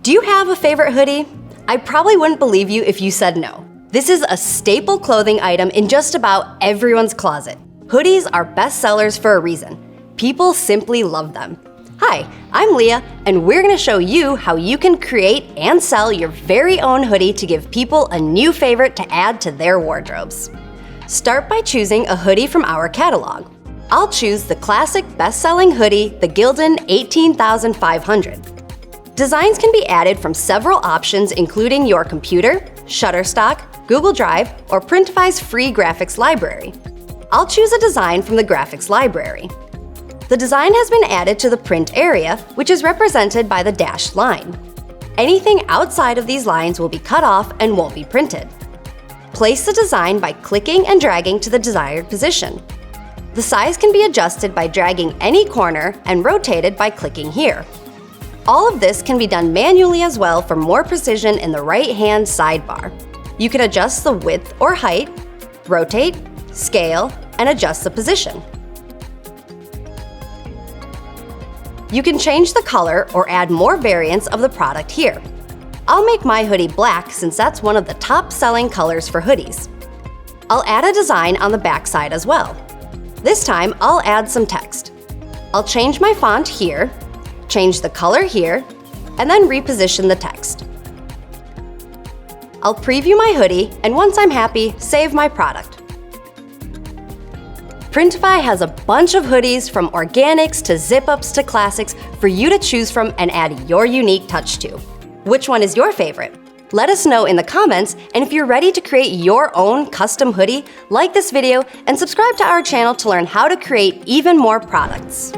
Do you have a favorite hoodie? I probably wouldn't believe you if you said no. This is a staple clothing item in just about everyone's closet. Hoodies are bestsellers for a reason. People simply love them. Hi, I'm Leah, and we're going to show you how you can create and sell your very own hoodie to give people a new favorite to add to their wardrobes. Start by choosing a hoodie from our catalog. I'll choose the classic best-selling hoodie, the Gildan 18500. Designs can be added from several options including your computer, Shutterstock, Google Drive, or Printify's free graphics library. I'll choose a design from the graphics library. The design has been added to the print area, which is represented by the dashed line. Anything outside of these lines will be cut off and won't be printed. Place the design by clicking and dragging to the desired position. The size can be adjusted by dragging any corner and rotated by clicking here. All of this can be done manually as well for more precision in the right-hand sidebar. You can adjust the width or height, rotate, scale, and adjust the position. You can change the color or add more variants of the product here. I'll make my hoodie black since that's one of the top-selling colors for hoodies. I'll add a design on the back side as well. This time, I'll add some text. I'll change my font here, change the color here, and then reposition the text. I'll preview my hoodie, and once I'm happy, save my product. Printify has a bunch of hoodies from organics to zip-ups to classics for you to choose from and add your unique touch to. Which one is your favorite? Let us know in the comments, and if you're ready to create your own custom hoodie, like this video and subscribe to our channel to learn how to create even more products.